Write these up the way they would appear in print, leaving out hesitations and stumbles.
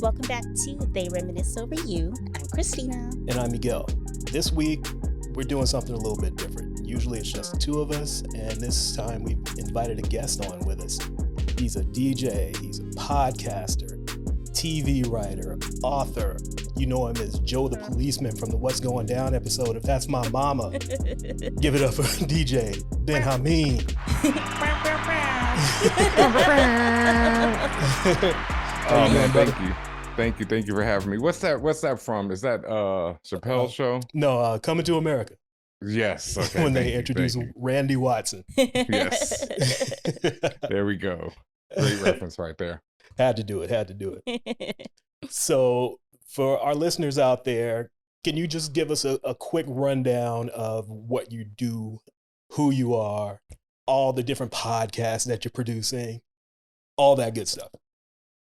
Welcome back to They Reminisce Over You. I'm Christina. And I'm Miguel. This week, we're doing something a little bit different. Usually it's just the two of us, and this time we've invited a guest on with us. He's a DJ, he's a podcaster, TV writer, author. You know him as Joe the Policeman from the What's Going Down episode of That's My Mama. Give it up for DJ Benhameen. Oh man, thank you for having me. What's that from? Is that Chappelle's show? No, Coming to America. Yes. Okay. When they introduce Randy Watson. Yes. There we go. Great reference right there. Had to do it. So for our listeners out there, can you just give us a quick rundown of what you do, who you are, all the different podcasts that you're producing, all that good stuff?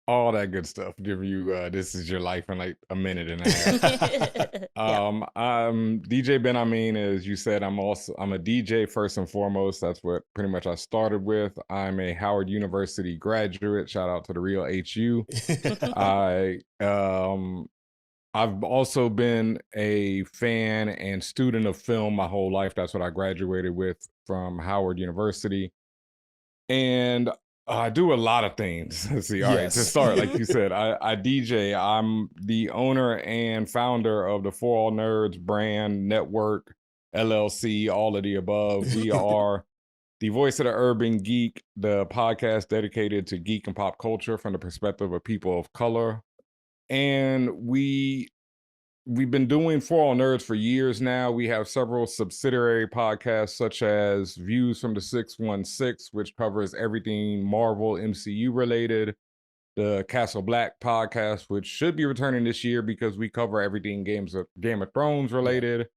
All that good stuff. Give you this is your life in like a minute and a half. I'm DJ Benhameen, as you said. I'm a DJ first and foremost. That's what pretty much I started with. I'm a Howard University graduate. Shout out to the real HU. I've also been a fan and student of film my whole life. That's what I graduated with from Howard University. And I do a lot of things. Let's see. All right, to start, like you said, I DJ. I'm the owner and founder of the For All Nerds brand, network, LLC, all of the above. We are the voice of the urban geek, the podcast dedicated to geek and pop culture from the perspective of people of color. And we've been doing For All Nerds for years now. We have several subsidiary podcasts, such as Views from the 616, which covers everything Marvel MCU related. The Castle Black podcast, which should be returning this year because we cover everything Game of Thrones related.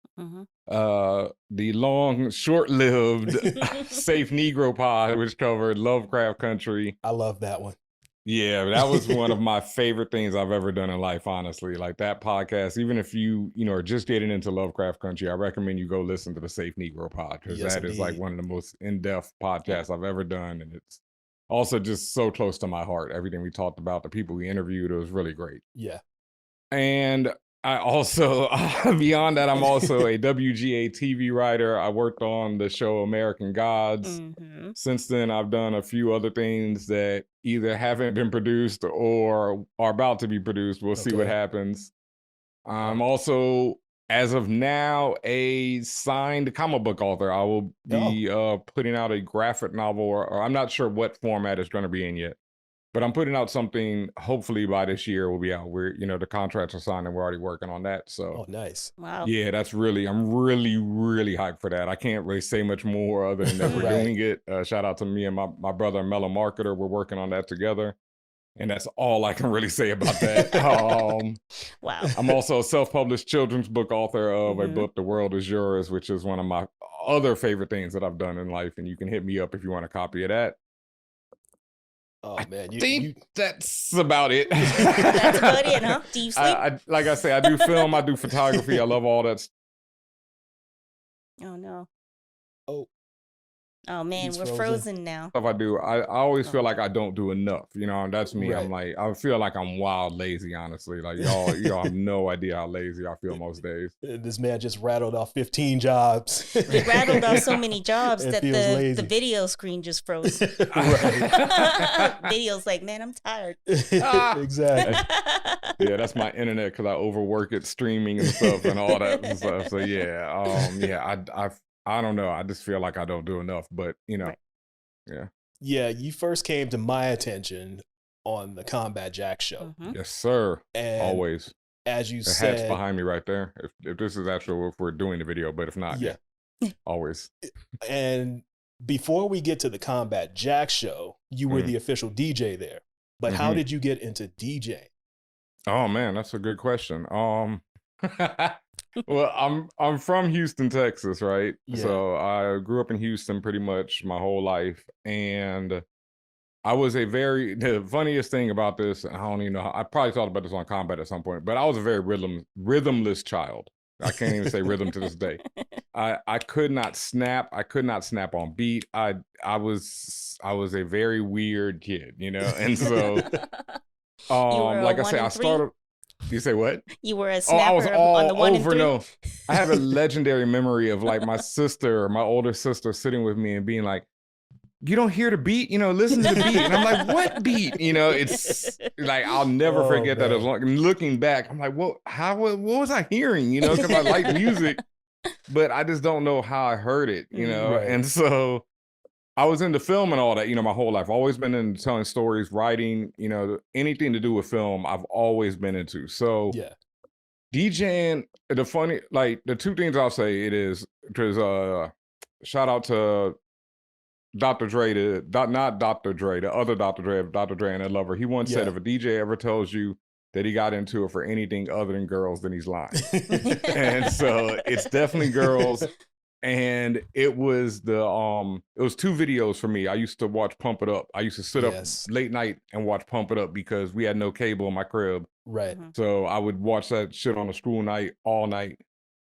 The long, short-lived Safe Negro Pod, which covered Lovecraft Country. I love that one. Yeah, that was one of my favorite things I've ever done in life, honestly. Like that podcast, even if you are just getting into Lovecraft Country, I recommend you go listen to the Safe Negro Pod, because that is like one of the most in-depth podcasts I've ever done. And it's also just so close to my heart. Everything we talked about, the people we interviewed, it was really great. Yeah. And I also, beyond that, I'm also a WGA TV writer. I worked on the show American Gods. Since then, I've done a few other things that either haven't been produced or are about to be produced. We'll see what happens. I'm also, as of now, a signed comic book author. I will be putting out a graphic novel, or I'm not sure what format it's going to be in yet. But I'm putting out something, hopefully by this year will be out. We're, the contracts are signed and we're already working on that. So, nice. Wow. Yeah, I'm really, really hyped for that. I can't really say much more other than that we're doing it. Shout out to me and my brother, Mellow Marketer. We're working on that together. And that's all I can really say about that. Wow. I'm also a self-published children's book author of a book, The World Is Yours, which is one of my other favorite things that I've done in life. And you can hit me up if you want a copy of that. Oh man, that's about it. That's about it, huh? Do you sleep? Like I say, I do film, I do photography. I love all that. Oh no. Oh man, we're frozen now. Stuff I do, I always feel like I don't do enough. And that's me. Right. I'm like, I feel like I'm wild lazy, honestly. Like y'all have no idea how lazy I feel most days. This man just rattled off 15 jobs. He rattled off so many jobs that lazy. the video screen just froze. Video's like, man, I'm tired. Exactly. Yeah, that's my internet because I overwork it streaming and stuff and all that stuff. So I don't know. I just feel like I don't do enough, but yeah. Yeah, you first came to my attention on the Combat Jack show. Yes, sir. And always. As you the said, hat's behind me right there. If this is actual, if we're doing the video, but if not, always. And before we get to the Combat Jack show, you were the official DJ there. But how did you get into DJing? Oh man, that's a good question. Well, I'm from Houston, Texas, right? Yeah. So I grew up in Houston pretty much my whole life, and I was the funniest thing about this, I don't even know, I probably thought about this on Combat at some point, but I was a very rhythmless child. I can't even say rhythm to this day. I could not snap. I could not snap on beat. I was a very weird kid, and so You were like a I one said, I and three? started. You say what? You were a Oh, I was snapper on the all 1 and over. 3? No, I have a legendary memory of like my sister, my older sister, sitting with me and being like, "You don't hear the beat, listen to the beat." And I'm like, "What beat?" It's like I'll never forget that. As long looking back, I'm like, "What was I hearing?" Because I like music, but I just don't know how I heard it. Right. And so I was into film and all that, my whole life. I've always been into telling stories, writing, anything to do with film. I've always been into. So Yeah. DJing, the two things I'll say it is, because shout out to Dr. Dre, not Dr. Dre, the other Dr. Dre and that lover. He once said, if a DJ ever tells you that he got into it for anything other than girls, then he's lying. And so it's definitely girls. And it was it was 2 videos for me. I used to watch Pump It Up. I used to sit up late night and watch Pump It Up because we had no cable in my crib. Right. So I would watch that shit on a school night all night.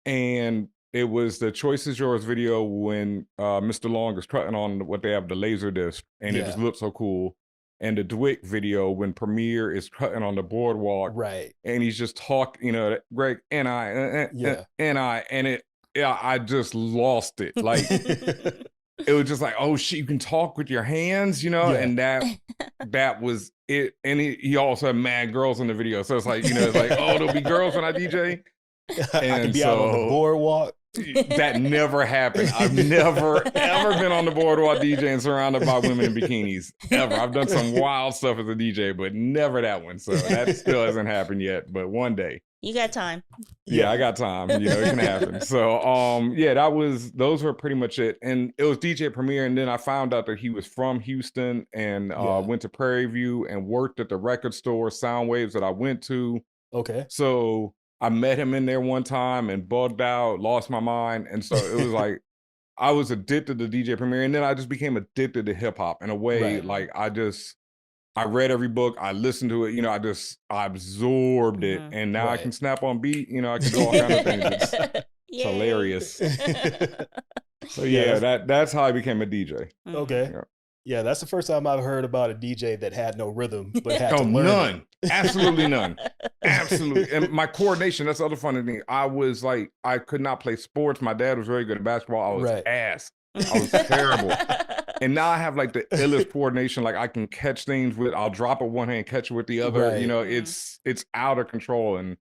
And it was the Choice Is Yours video when Mr. Long is cutting on what they have, the laser disc, and it just looked so cool. And the Dwick video when Premier is cutting on the boardwalk, right? And he's just talking, Greg and I just lost it. Like it was just like, oh shit, you can talk with your hands, and that was it. And he also had mad girls in the video, so it's like, it's like, oh, there'll be girls when I DJ. And I can be out on the boardwalk. That never happened. I've never ever been on the boardwalk DJing surrounded by women in bikinis ever. I've done some wild stuff as a DJ, but never that one. So that still hasn't happened yet. But one day, you got time. Yeah, I got time. It can happen. So those were pretty much it. And it was DJ Premier, and then I found out that he was from Houston and went to Prairie View and worked at the record store Soundwaves that I went to. Okay. So I met him in there one time and bugged out, lost my mind. And so it was like, I was addicted to DJ Premier. And then I just became addicted to hip hop in a way. Right. Like I read every book, I listened to it, I absorbed it. And now I can snap on beat, I can do all kinds of things. It's hilarious. So that's how I became a DJ. Okay. Yeah, that's the first time I've heard about a DJ that had no rhythm, but had to learn. None. Absolutely none. Absolutely. And my coordination, that's the other funny thing. I was like, I could not play sports. My dad was very good at basketball. I was ass. I was terrible. And now I have like the illest coordination. Like I can catch things I'll drop it one hand, catch it with the other. It's out of control. And,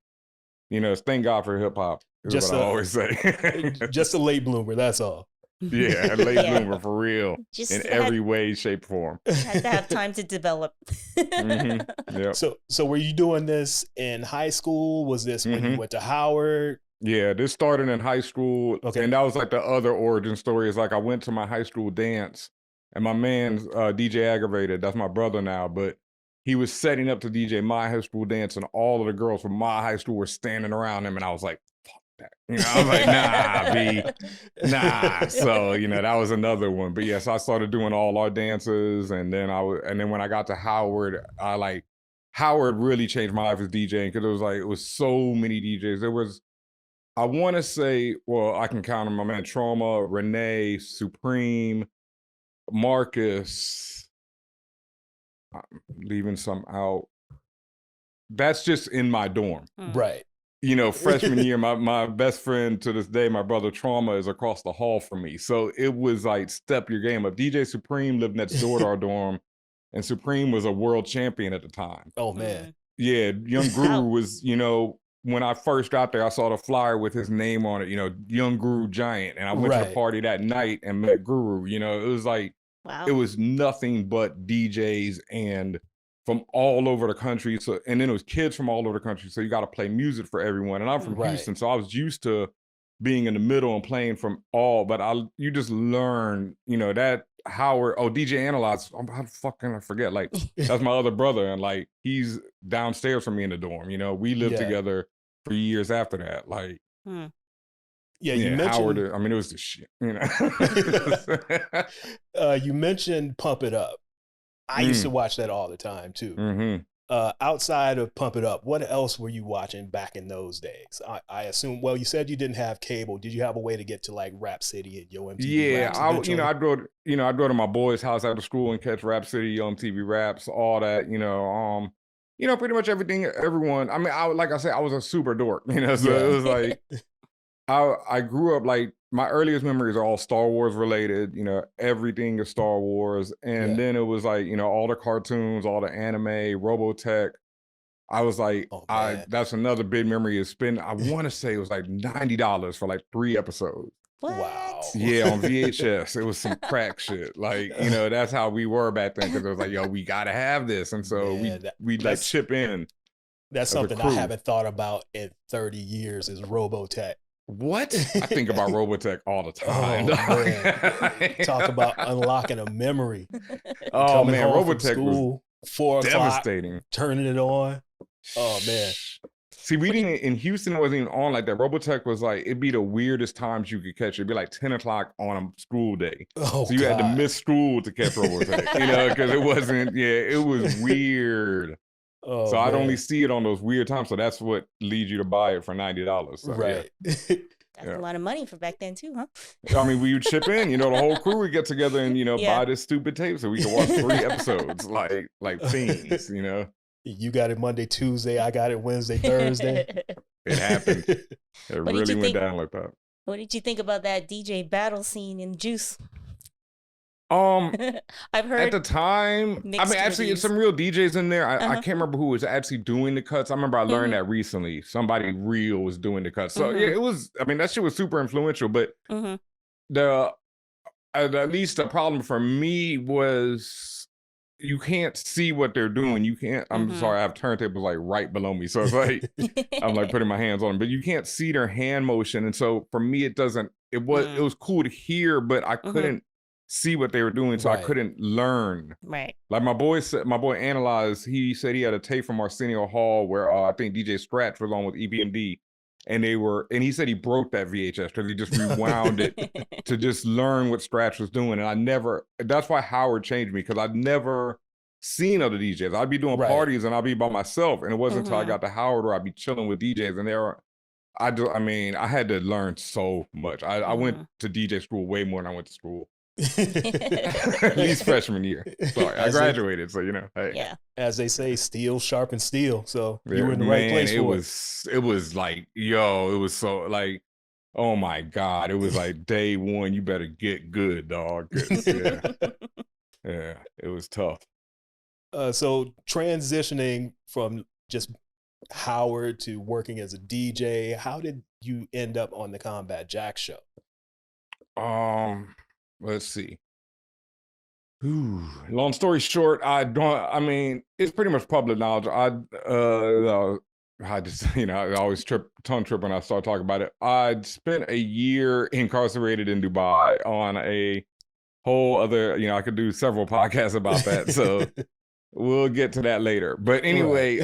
thank God for hip hop. Just what I always say. Just a late bloomer, that's all. Yeah, a late bloomer for real. In every way, shape, form. Had to have time to develop. Yep. So were you doing this in high school? Was this when you went to Howard? Yeah, this started in high school. Okay. And that was like the other origin story is like I went to my high school dance and my man's DJ Aggravated, that's my brother now, but he was setting up to DJ my high school dance and all of the girls from my high school were standing around him and I was like, I was like, nah, B, nah. So, that was another one. But yes, I started doing all our dances. And then when I got to Howard, Howard really changed my life as DJing because it was so many DJs. There was, I want to say, well, I can count them, my man Trauma, Renee, Supreme, Marcus, I'm leaving some out. That's just in my dorm. Right. Freshman year, my best friend to this day, my brother Trauma, is across the hall from me. So it was like, step your game up. DJ Supreme lived next door to our dorm, and Supreme was a world champion at the time. Oh, man. Yeah, Young Guru was, when I first got there, I saw the flyer with his name on it, Young Guru Giant. And I went to the party that night and met Guru. It was like, it was nothing but DJs and from all over the country. So, and then it was kids from all over the country. So you got to play music for everyone. And I'm from Houston, so I was used to being in the middle and playing from all, but you just learn, that Howard, DJ Analyze, how the fuck can I forget? Like, that's my other brother. And like, he's downstairs from me in the dorm, we lived together for years after that. Like, yeah, you mentioned Howard, it was the shit, you mentioned Pump It Up. I used to watch that all the time too. Outside of Pump It Up, what else were you watching back in those days? I assume. Well, you said you didn't have cable. Did you have a way to get to like Rap City and Yo MTV? Yeah, Raps I'd go to my boy's house after school and catch Rap City, Yo MTV Raps, all that. pretty much everyone. I mean, like I said, I was a super dork, so it was like, I grew up like, my earliest memories are all Star Wars related, everything is Star Wars. And then it was like, all the cartoons, all the anime, Robotech. I was like, that's another big memory is spending, I want to say it was like $90 for like 3 episodes. What? Wow. Yeah, on VHS. It was some crack shit. Like, that's how we were back then, because it was like, yo, we got to have this. And so we'd like chip in. That's something I haven't thought about in 30 years is Robotech. What? I think about Robotech all the time. Man. Talk about unlocking a memory. Oh, man, Robotech was 4 o'clock, devastating. Turning it on. Oh, man. See, we didn't, in Houston, it wasn't even on like that. Robotech was like, it'd be the weirdest times you could catch it. It'd be like 10 o'clock on a school day. Oh, so you had to miss school to catch Robotech, because it wasn't, it was weird. Oh, so I'd only see it on those weird times. So that's what leads you to buy it for $90. So, right. That's a lot of money for back then too, huh? I mean, we would chip in, the whole crew would get together and, buy this stupid tape so we could watch 3 episodes like fiends, You got it Monday, Tuesday. I got it Wednesday, Thursday. It happened. It really went down like that. What did you think about that DJ battle scene in Juice? I've heard at the time. I mean, actually, it's some real DJs in there. I can't remember who was actually doing the cuts. I remember I learned that recently. Somebody real was doing the cuts. So yeah, it was. I mean, that shit was super influential. But at least the problem for me was, you can't see what they're doing. You can't, I'm sorry, I have turntables like right below me. So it's like, I'm like putting my hands on them, but you can't see their hand motion. And so for me, it was cool to hear, but I couldn't see what they were doing. So I couldn't learn. Right. Like my boy Analyze, he said he had a tape from Arsenio Hall where I think DJ Scratch was on with EPMD. And he said he broke that VHS because he just rewound it to just learn what Scratch was doing. And that's why Howard changed me, because I'd never seen other DJs. I'd be doing parties and I'd be by myself. And it wasn't until I got to Howard where I'd be chilling with DJs. And I had to learn so much. I went to DJ school way more than I went to school. At least freshman year. Sorry, I graduated, so hey. Yeah. As they say, steel sharpened steel. So you were in the right place. It was like, it was so like, oh my God, it was like day one. You better get good, dog. Yeah, it was tough. So transitioning from just Howard to working as a DJ, how did you end up on the Combat Jack show? Let's see. Long story short, it's pretty much public knowledge. I just, I always tongue trip when I start talking about it. I'd spent a year incarcerated in Dubai on a whole other, I could do several podcasts about that. So we'll get to that later. But anyway,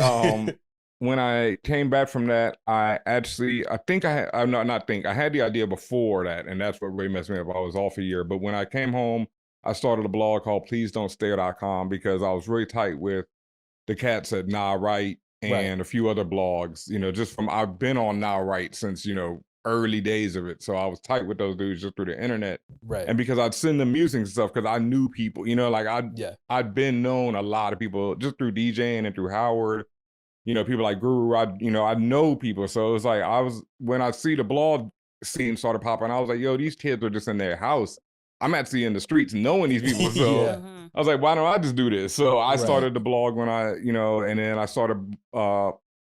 when I came back from that, I had the idea before that, and that's what really messed me up. I was off a year. But when I came home, I started a blog called PleaseDon'tStare.com because I was really tight with the cats at Nah Right and a few other blogs, just from, I've been on Now Right since, early days of it. So I was tight with those dudes just through the internet. Right. And because I'd send them music and stuff, because I knew people, I'd been known a lot of people just through DJing and through Howard, people like Guru, I know people. So it was like, when I see the blog scene started popping, I was like, yo, these kids are just in their house. I'm actually in the streets knowing these people. So I was like, why don't I just do this? So I started the blog when and then I started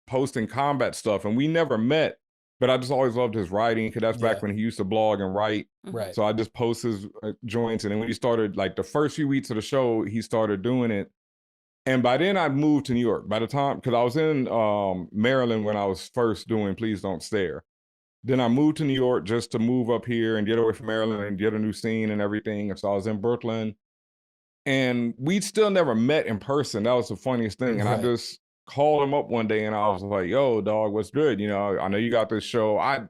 posting combat stuff, and we never met, but I just always loved his writing, because that's back when he used to blog and write. Right. So I just post his joints. And then when he started, like the first few weeks of the show, he started doing it. And by then I moved to New York. By the time, because I was in Maryland when I was first doing Please Don't Stare. Then I moved to New York just to move up here and get away from Maryland and get a new scene and everything. And so I was in Brooklyn. And we'd still never met in person. That was the funniest thing. And I just called him up one day and I was like, yo, dog, what's good? I know you got this show. I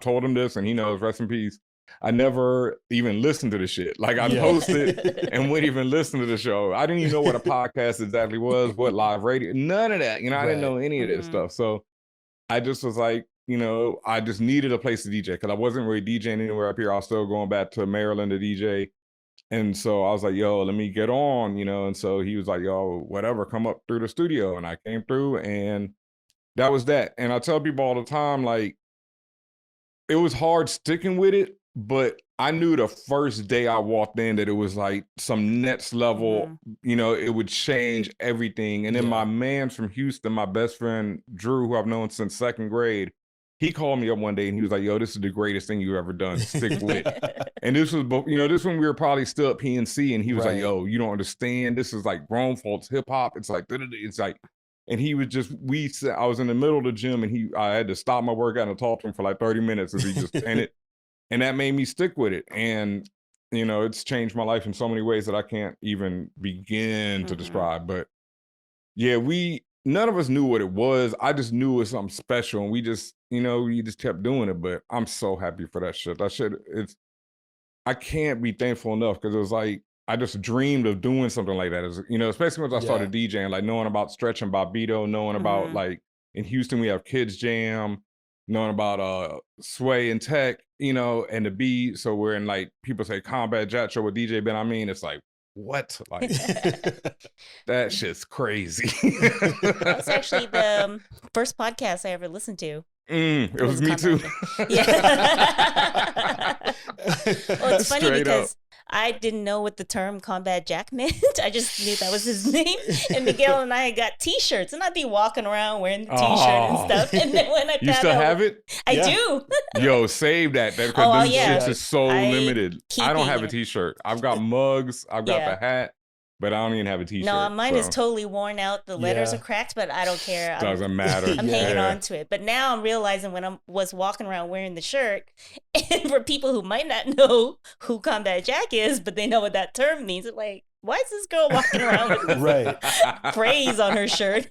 told him this, and he knows, rest in peace. I never even listened to the shit. Like, I posted and wouldn't even listen to the show. I didn't even know what a podcast exactly was, what live radio, none of that. I didn't know any of this stuff. So I just was like, I just needed a place to DJ, because I wasn't really DJing anywhere up here. I was still going back to Maryland to DJ. And so I was like, yo, let me get on, and so he was like, yo, whatever, come up through the studio. And I came through, and that was that. And I tell people all the time, like, it was hard sticking with it, but I knew the first day I walked in that it was like some next level, it would change everything. And then my man from Houston, my best friend, Drew, who I've known since second grade, he called me up one day and he was like, yo, this is the greatest thing you've ever done. Stick with it. And this was, this when we were probably still at PNC, and he was like, yo, you don't understand. This is like grown folks hip hop. It's like, and he was just, I was in the middle of the gym, and I had to stop my workout and talk to him for like 30 minutes as he just ended. And that made me stick with it. And, it's changed my life in so many ways that I can't even begin to describe. But yeah, none of us knew what it was. I just knew it was something special. And we just, we just kept doing it. But I'm so happy for that shit. I can't be thankful enough, because it was like, I just dreamed of doing something like that, especially once I started DJing, like knowing about Stretch and Bobbito, knowing about, like, in Houston we have Kids Jam, knowing about Sway and Tech, and the B. So we're in, like, people say Combat Jack Show with DJ Benhameen. It's like, what? Like, that shit's crazy. That's actually the first podcast I ever listened to. It was me too. Yeah. Well, it's funny Straight because up. I didn't know what the term Combat Jack meant. I just knew that was his name. And Miguel and I got T-shirts, and I'd be walking around wearing the T-shirt and stuff. And then when I You still have it? I do. Yo, save that. Because this shit is so limited. I don't have a it. T-shirt. I've got mugs. I've got the hat. But I don't even have a T-shirt. No, mine is totally worn out. The letters are cracked, but I don't care. Doesn't matter. I'm hanging on to it. But now I'm realizing when I was walking around wearing the shirt, and for people who might not know who Combat Jack is, but they know what that term means, it's like, why is this girl walking around with this phrase on her shirt?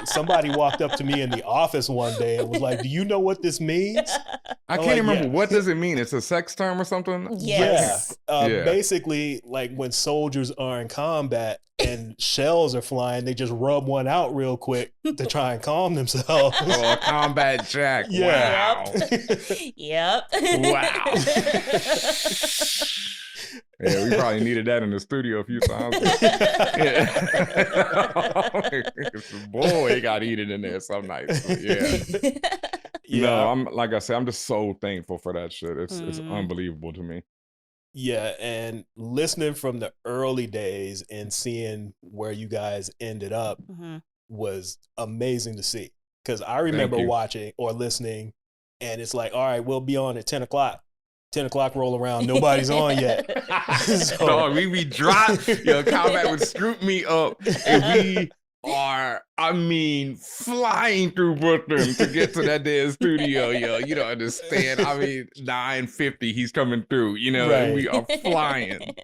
Somebody walked up to me in the office one day and was like, do you know what this means? I can't remember. What does it mean? It's a sex term or something? Yes. Basically, like when soldiers are in combat and shells are flying, they just rub one out real quick to try and calm themselves. Oh, a Combat Jack. Yeah. Wow. Yep. Wow. Yeah, we probably needed that in the studio a few times. Boy, it got heated in there some nights. No, I'm like I said, I'm just so thankful for that shit. It's unbelievable to me. Yeah, and listening from the early days and seeing where you guys ended up was amazing to see. Because I remember watching or listening, and it's like, all right, we'll be on at 10 o'clock. 10 o'clock roll around, nobody's on yet. So, dog, we be dropped. Yo, Combat would scoop me up, and we are, flying through Brooklyn to get to that damn studio, yo. You don't understand. 9:50, he's coming through, and we are flying.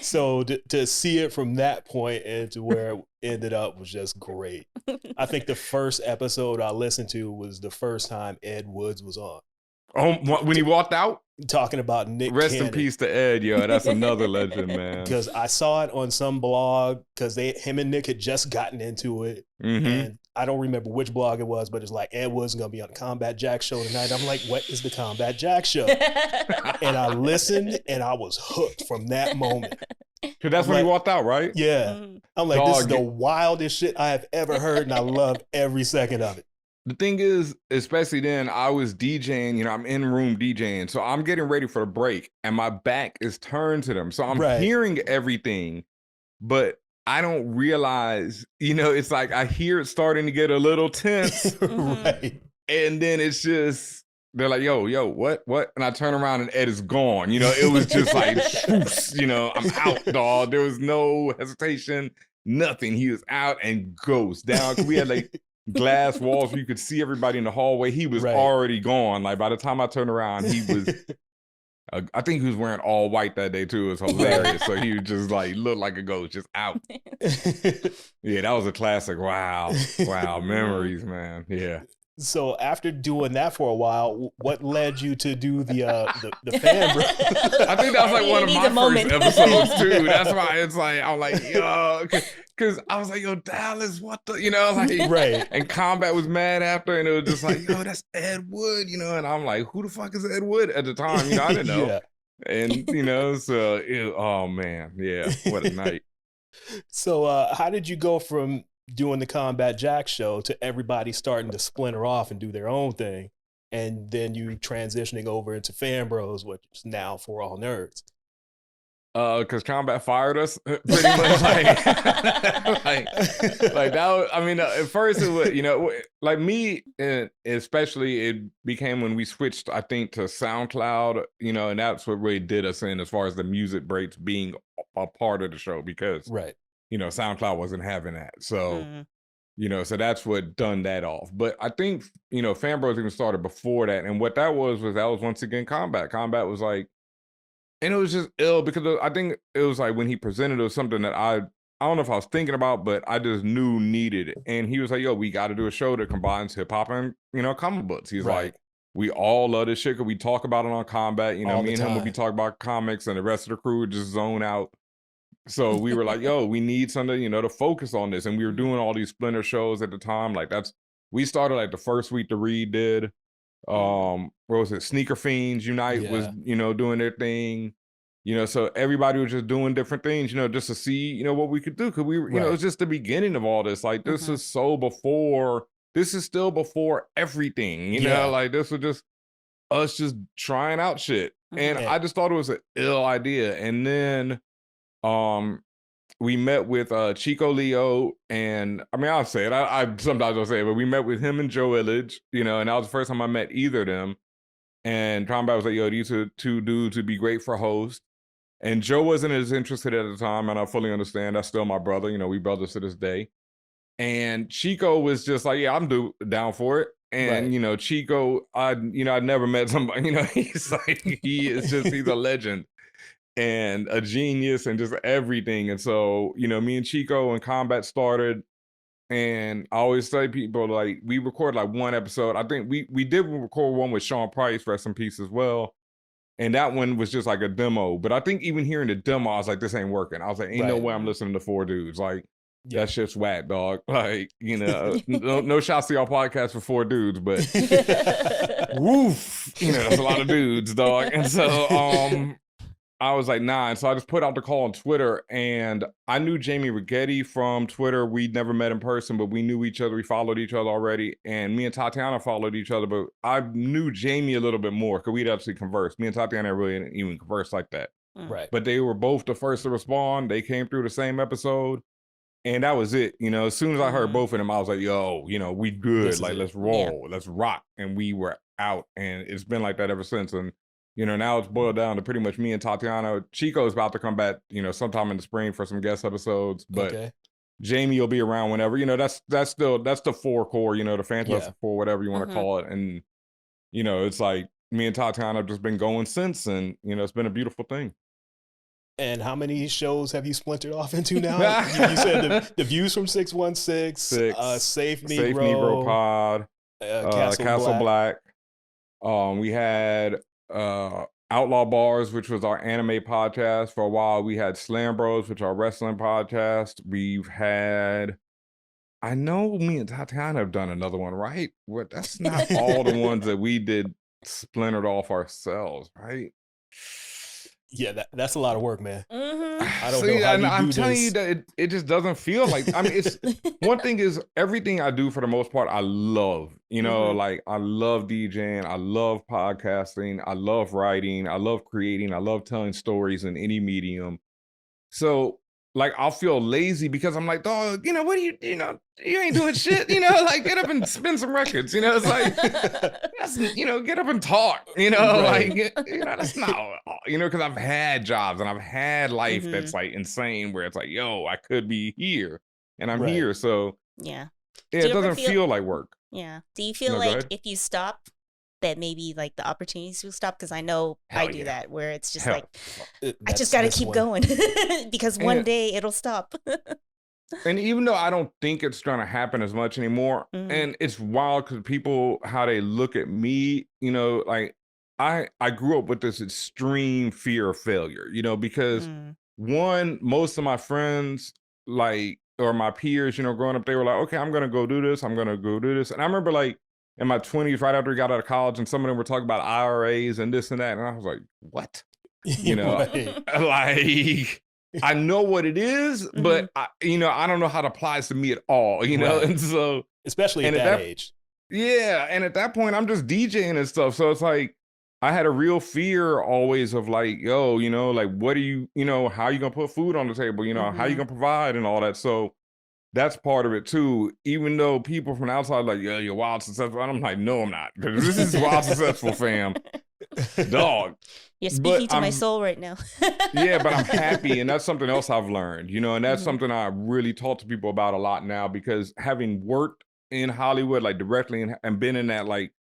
So to see it from that point and to where it ended up was just great. I think the first episode I listened to was the first time Ed Woods was on. Oh, when he walked out? Talking about Nick Rest Cannon. in peace to Ed, yo. That's another legend, man. Because I saw it on some blog, because him and Nick had just gotten into it. And I don't remember which blog it was, but it's like, Ed Woods is going to be on the Combat Jack show tonight. I'm like, what is the Combat Jack show? And I listened, and I was hooked from that moment. Because that's when he walked out, right? Yeah. I'm like, this is the wildest shit I have ever heard, and I loved every second of it. The thing is, especially then, I was DJing, I'm in room DJing. So I'm getting ready for the break, and my back is turned to them. So I'm hearing everything, but I don't realize, it's like I hear it starting to get a little tense. Right. And then it's just, they're like, yo, what? And I turn around and Ed is gone. It was just like, I'm out, dog. There was no hesitation, nothing. He was out and goes down. We had like glass walls where you could see everybody in the hallway. He was already gone. Like by the time I turned around, he was, I think he was wearing all white that day too. It was hilarious. So he was just like, looked like a ghost, just out. Yeah, that was a classic. Wow. Memories, man. Yeah. So after doing that for a while, what led you to do the fan bro? I think that was like one of my first episodes too. That's why it's like, I'm like, yo, because I was like, yo, Dallas, what the, like, right. And Combat was mad after, and it was just like, yo, that's Ed Wood, and I'm like, who the fuck is Ed Wood at the time? I didn't know. And, oh man, yeah, what a night. So how did you go from doing the Combat Jack show to everybody starting to splinter off and do their own thing, and then you transitioning over into Fan Bros, which is now For All Nerds? Because Combat fired us, pretty much. like that was, I mean, at first it was, like me, especially it became when we switched, I think, to SoundCloud, and that's what really did us in as far as the music breaks being a part of the show, because Right. SoundCloud wasn't having that. So so that's what done that off. But I think Fan Bros even started before that, and what that was once again Combat was like. And it was just ill because I think it was like when he presented, it was something that I don't know if I was thinking about, but I just knew needed it. And he was like, yo, we got to do a show that combines hip hop and, comic books. He's like, we all love this shit because we talk about it on Combat. Me and him would be talking about comics and the rest of the crew would just zone out. So we were like, yo, we need something, to focus on this. And we were doing all these splinter shows at the time. Like we started like the first week the Reed did. What was it? Sneaker Fiends Unite was, doing their thing. So everybody was just doing different things, just to see, what we could do. Cause we were, it was just the beginning of all this. Like this is still before everything, like this was just us just trying out shit. And I just thought it was an ill idea. And then we met with Chico Leo, and I mean, I'll say it. I sometimes I'll say it, but we met with him and Joe Illidge, and that was the first time I met either of them. And Combat was like, yo, these are two dudes who'd be great for host. And Joe wasn't as interested at the time, and I fully understand. That's still my brother. We brothers to this day. And Chico was just like, yeah, I'm down for it. And, Chico, I'd never met somebody, he's he's a legend. And a genius and just everything. And so, me and Chico and Combat started, and I always say people, like, we recorded like one episode. I think we did record one with Sean Price, rest in peace, as well. And that one was just like a demo. But I think even hearing the demo, I was like, this ain't working. I was like, ain't no way I'm listening to four dudes. Like, that shit's whack, dog. Like, no shots to y'all podcast for four dudes, but woof, that's a lot of dudes, dog. And so, I was like, nah. And so I just put out the call on Twitter, and I knew Jamie Rigetti from Twitter. We'd never met in person, but we knew each other. We followed each other already. And me and Tatiana followed each other, but I knew Jamie a little bit more because we'd actually conversed. Me and Tatiana really didn't even converse like that. Right. But they were both the first to respond. They came through the same episode. And that was it. As soon as I heard both of them, I was like, yo, we good. Like, let's roll. Let's rock. And we were out. And it's been like that ever since. And now it's boiled down to pretty much me and Tatiana. Chico's about to come back, sometime in the spring for some guest episodes. But Jamie will be around whenever. That's the four core, the Fantastic Four, whatever you want to call it. And, it's like me and Tatiana have just been going since, and, it's been a beautiful thing. And how many shows have you splintered off into now? you said the Views from 616, Safe Negro Pod, Castle Black. We had Outlaw Bars, which was our anime podcast. For a while, we had Slam Bros, which are our wrestling podcast. We've had, I know me and Tatiana have done another one, right? That's not all the ones that we did splintered off ourselves, right? Yeah, that's a lot of work, man. I don't know how you I'm do telling this. you that it just doesn't feel like, I mean, it's one thing is everything I do for the most part, I love, like I love DJing, I love podcasting, I love writing, I love creating, I love telling stories in any medium. So like I'll feel lazy because I'm like, dog, what do you ain't doing shit, like get up and spin some records, it's like, get up and talk, like, that's not, because I've had jobs and I've had life that's like insane where it's like, yo, I could be here and I'm here. So it doesn't feel like work. Yeah. Do you feel like if you stop, that maybe like the opportunities will stop? Because I know I do that where it's just like, I just got to keep going because one day it'll stop. And even though I don't think it's going to happen as much anymore, and it's wild because people, how they look at me, like I grew up with this extreme fear of failure, because one, most of my friends, like, or my peers, growing up, they were like, okay, I'm going to go do this. I'm going to go do this. And I remember like, in my 20s, right after we got out of college, and some of them were talking about IRAs and this and that. And I was like, what? You know, Right. like I know what it is, but I don't know how it applies to me at all, Right. and so, Especially at and that age. yeah, and at that point I'm just DJing and stuff. So it's like I had a real fear always of like, yo, like what are you, how you gonna put food on the table, how you gonna provide and all that. So that's part of it too. Even though people from the outside like, yeah, you're wild successful. And I'm like, no, I'm not. Because this is wild successful, fam. Dog. You're But speaking to my soul right now. yeah, but I'm happy. And that's something else I've learned, and that's something I really talk to people about a lot now, because having worked in Hollywood, like directly and been in that, like,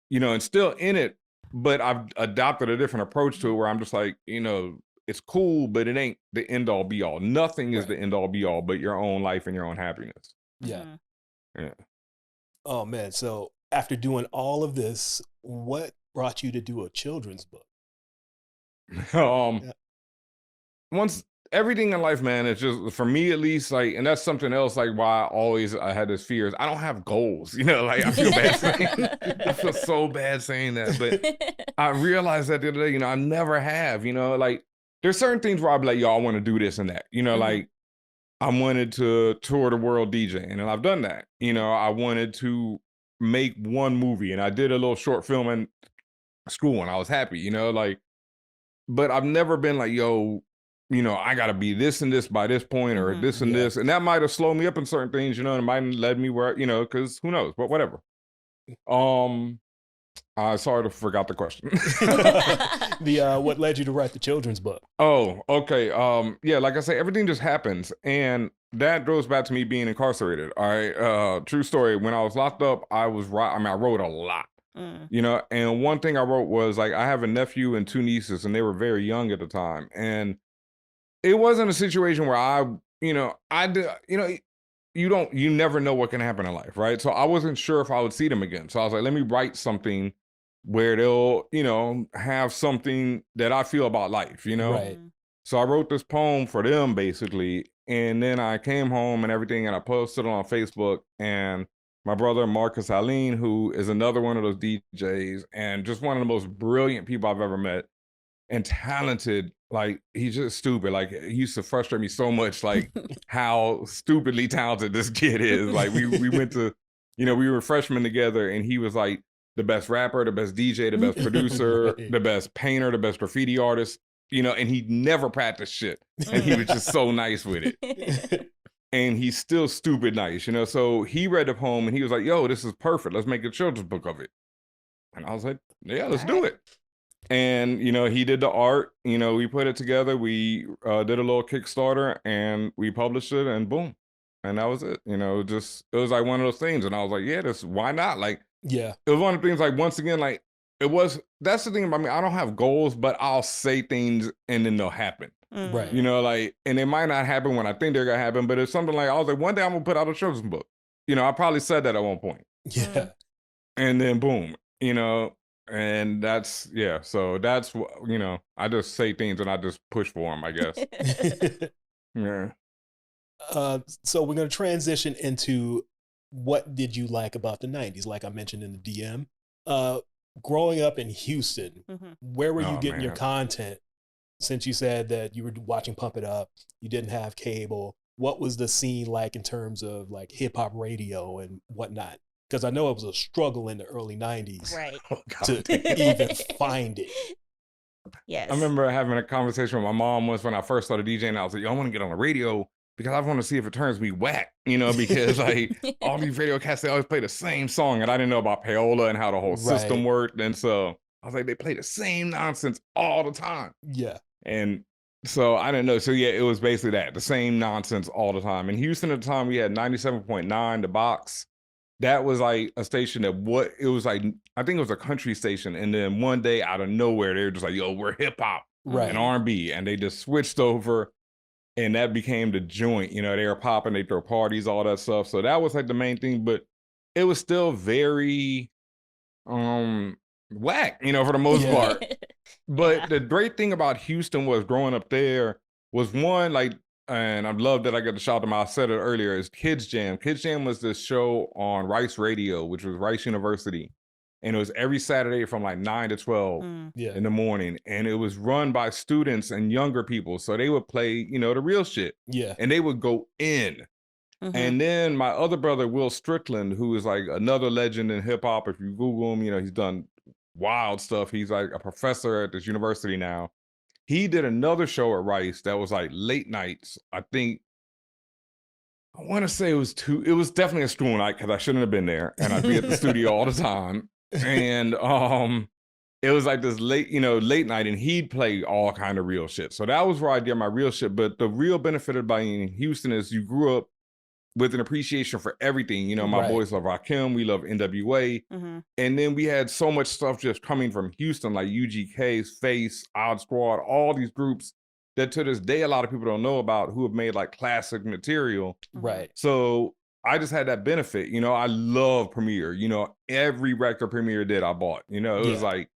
and still in it, but I've adopted a different approach to it where I'm just like, it's cool, but it ain't the end all be all. Nothing is the end all be all, but your own life and your own happiness. Yeah. Yeah. Oh man. So after doing all of this, what brought you to do a children's book? Once everything in life, man, it's just, for me at least, like, and that's something else, like why I had this fear is I don't have goals, like I feel bad saying, I feel so bad saying that, but I realized that the other day, I never have, like there's certain things where I'll be like, yo, I want to do this and that, like I wanted to tour the world DJing, and I've done that. I wanted to make one movie, and I did a little short film in school, and I was happy, like, but I've never been like, yo, I gotta be this and this by this point, or this and this, and that might have slowed me up in certain things, and it might have led me where, because who knows, but whatever. I sort of forgot the question. What led you to write the children's book? Oh, okay. Yeah, like I say, everything just happens, and that goes back to me being incarcerated. All right, true story. When I was locked up, I wrote a lot. And one thing I wrote was like, I have a nephew and two nieces, and they were very young at the time, and it wasn't a situation where you never know what can happen in life, right? So I wasn't sure if I would see them again. So I was like, let me write something where they'll, have something that I feel about life, Right. So I wrote this poem for them basically. And then I came home and everything, and I posted it on Facebook, and my brother, Marcus Aline, who is another one of those DJs and just one of the most brilliant people I've ever met, and talented, like he's just stupid. Like he used to frustrate me so much, like how stupidly talented this kid is. Like we went to, we were freshmen together, and he was like the best rapper, the best DJ, the best producer, the best painter, the best graffiti artist, and he never practiced shit. And he was just so nice with it. And he's still stupid nice, So he read the poem and he was like, yo, this is perfect. Let's make a children's book of it. And I was like, yeah, let's do it. And, he did the art, we put it together. We did a little Kickstarter and we published it, and boom. And that was it. It was like one of those things. And I was like, yeah, why not? Like, yeah, it was one of the things, like, once again, like that's the thing about me. I don't have goals, but I'll say things and then they'll happen. Right. Like, and it might not happen when I think they're going to happen, but it's something like, I was like, one day I'm going to put out a children's book. I probably said that at one point. Yeah. And then boom, and that's, yeah. So that's what, I just say things and I just push for them, I guess. Yeah. So we're going to transition into what did you like about the 90s? Like I mentioned in the DM, growing up in Houston, where were you getting your content? Since you said that you were watching Pump It Up, you didn't have cable. What was the scene like in terms of like hip hop radio and whatnot? Because I know it was a struggle in the early 90s to even find it. Yes. I remember having a conversation with my mom once when I first started DJing. I was like, yo, I want to get on the radio because I want to see if it turns me whack, because like all these radio cats, they always play the same song, and I didn't know about payola and how the whole system worked. And so I was like, they play the same nonsense all the time. Yeah. And so I didn't know. So yeah, it was basically that, the same nonsense all the time. In Houston at the time, we had 97.9, The Box. That was like a station that it was like, I think it was a country station. And then one day out of nowhere, they were just like, yo, we're hip hop and R&B. And they just switched over, and that became the joint. They were popping, they throw parties, all that stuff. So that was like the main thing, but it was still very whack, for the most part. But the great thing about Houston was growing up there was one, like, and I love that I got to shout them out. I said it earlier, is Kids Jam. Kids Jam was this show on Rice Radio, which was Rice University. And it was every Saturday from like 9 to 12 in the morning. And it was run by students and younger people. So they would play, you know, the real shit. Yeah. And they would go in. And then my other brother, Will Strickland, who is like another legend in hip hop. If you Google him, you know, he's done wild stuff. He's like a professor at this university now. He did another show at Rice that was like late nights. I want to say it was definitely a school night because I shouldn't have been there. And I'd be at the studio all the time. And it was like this late night, and he'd play all kind of real shit. So that was where I did my real shit. But the real benefit of being in Houston is you grew up with an appreciation for everything. You know, my boys love Rakim, we love NWA. And then we had so much stuff just coming from Houston, like UGK's, Face, Odd Squad, all these groups that to this day, a lot of people don't know about, who have made like classic material. Right. So I just had that benefit. You know, I love Premiere. You know, every record Premiere did, I bought. You know, it was like,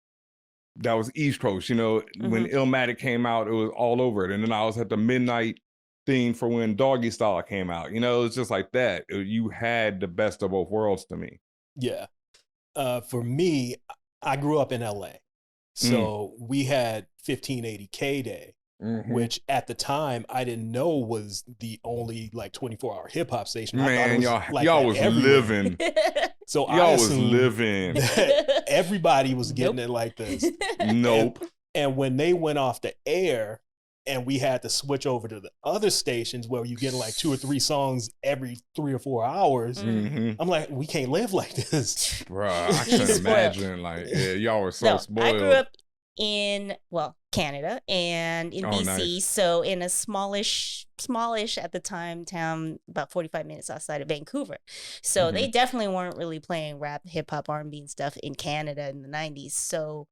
that was East Coast. You know, when Illmatic came out, it was all over it. And then I was at the midnight thing for when Doggy Style came out. You know, it's just like that. You had the best of both worlds to me. Yeah. For me, I grew up in LA. So we had 1580K Day, which at the time I didn't know was the only like 24-hour hip hop station. Man, y'all was living. So y'all was living. Everybody was getting it like this. Nope. And when they went off the air, and we had to switch over to the other stations where you get like 2 or 3 songs every 3 or 4 hours. I'm like, we can't live like this. Bruh, I can't imagine. Like, y'all were so spoiled. I grew up in, Canada and in BC. Nice. So in a smallish at the time town, about 45 minutes outside of Vancouver. So they definitely weren't really playing rap, hip hop, R&B and stuff in Canada in the 90s. So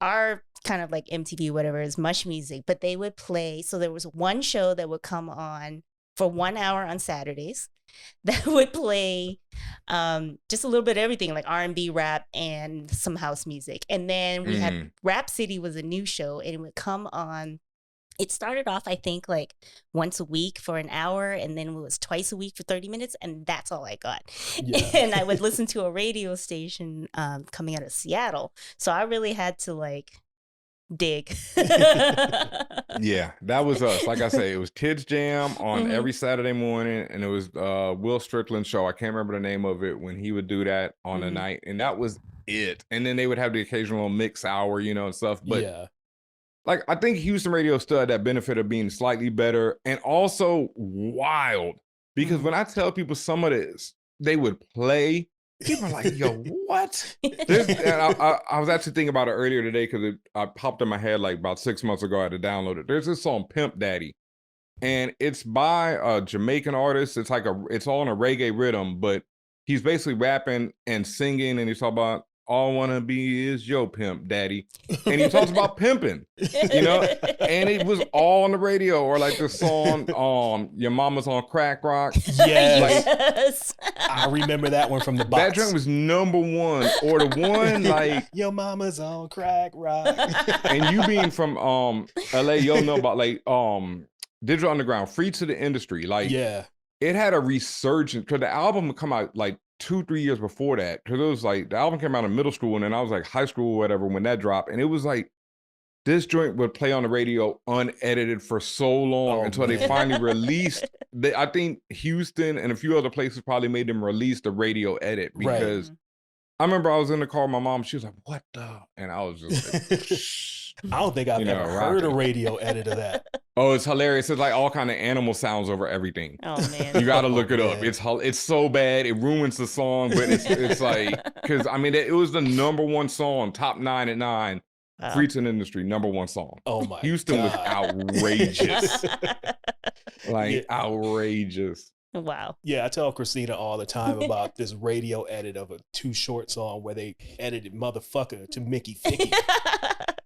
our kind of like MTV, whatever, is Mush Music, but they would play. So there was one show that would come on for 1 hour on Saturdays that would play just a little bit of everything, like R&B, rap, and some house music. And then we had Rap City was a new show, and it would come on. It started off, I think, like once a week for an hour, and then it was twice a week for 30 minutes, and that's all I got. Yeah. And I would listen to a radio station coming out of Seattle. So I really had to like dig. Yeah, that was us. Like I say, it was Kids Jam on every Saturday morning, and it was Will Strickland's show. I can't remember the name of it when he would do that on the night, and that was it. And then they would have the occasional mix hour, you know, and stuff. But like, I think Houston radio still had that benefit of being slightly better and also wild. Because when I tell people some of this, they would play, people are like, yo, what? I was actually thinking about it earlier today because it popped in my head like about 6 months ago. I had to download it. There's this song, Pimp Daddy. And it's by a Jamaican artist. It's like it's all in a reggae rhythm, but he's basically rapping and singing, and he's talking about, all I wanna be is your pimp daddy. And he talks about pimping, you know? And it was all on the radio, or like the song, Your Mama's on Crack Rock. Yes. I remember that one from the box. That joint was #1, or the one like, Your Mama's on Crack Rock. And you being from LA, you'll know about like Digital Underground, Free to the Industry. Like, it had a resurgence, because the album would come out like 2-3 years before that, because it was like the album came out in middle school, and then I was like high school or whatever when that dropped, and it was like this joint would play on the radio unedited for so long until they finally released. I think Houston and a few other places probably made them release the radio edit, because I remember I was in the car with my mom. She was like, "What the?" And I was just like, shh. I don't think I've ever heard a radio edit of that. Oh, it's hilarious. It's like all kind of animal sounds over everything. Oh man, you got to look it up. It's so bad it ruins the song, but it's like, because I mean it was the #1 song, top 9 at 9. Wow. Free to the Industry, #1 song. Oh my Houston God. was outrageous. Outrageous. Wow. Yeah, I tell Christina all the time about this radio edit of a Too Short song where they edited Motherfucker to Mickey Ficky.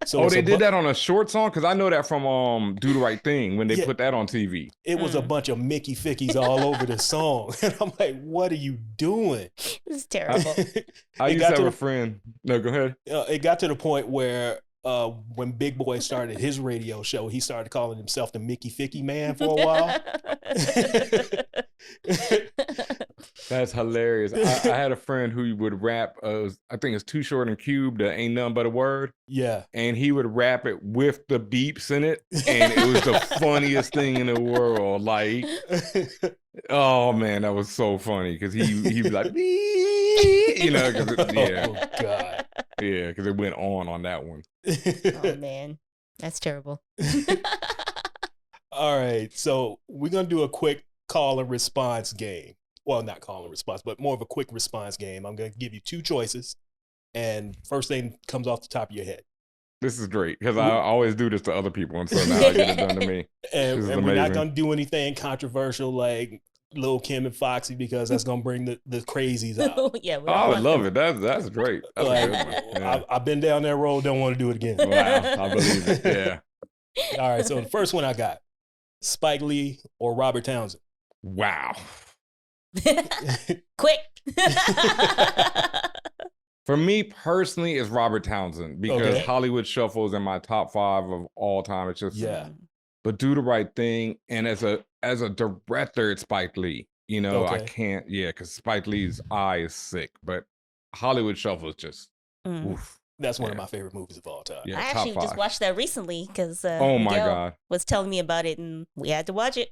So they did that on a short song? Because I know that from Do the Right Thing when they put that on TV. It was a bunch of Mickey Fickies all over the song. And I'm like, what are you doing? It's terrible. I used to have a friend. No, go ahead. It got to the point where when Big Boy started his radio show, he started calling himself the Mickey Ficky Man for a while. That's hilarious. I had a friend who would rap, I think it's Too Short and Cube, the Ain't Nothing But a Word. Yeah. And he would rap it with the beeps in it. And it was the funniest thing in the world. Like, oh man, that was so funny. Cause he'd be like, you know, yeah. Oh God. Yeah, because it went on that one. Oh man, that's terrible. All right, so we're gonna do a quick call and response game. Well, not call and response, but more of a quick response game. I'm gonna give you two choices, and first thing comes off the top of your head. This is great because I always do this to other people, and so now I get it done to me. And we're not gonna do anything controversial like Lil Kim and Foxy because that's gonna bring the crazies out. Yeah, I would love it. That's great. That's Like, a good one. Yeah. I've been down that road. Don't want to do it again. Wow, I believe it. Yeah. All right, so the first one I got: Spike Lee or Robert Townsend. Wow. Quick. For me personally, it's Robert Townsend because Okay. Hollywood Shuffle is in my top 5 of all time. It's just But Do the Right Thing, and as a director, it's Spike Lee. You know, I Okay. can't, because Spike Lee's eye is sick. But Hollywood Shuffle is just, oof. That's one of my favorite movies of all time. Yeah, I top actually 5. just watched that recently because Oh my Miguel God. was telling me about it and we had to watch it.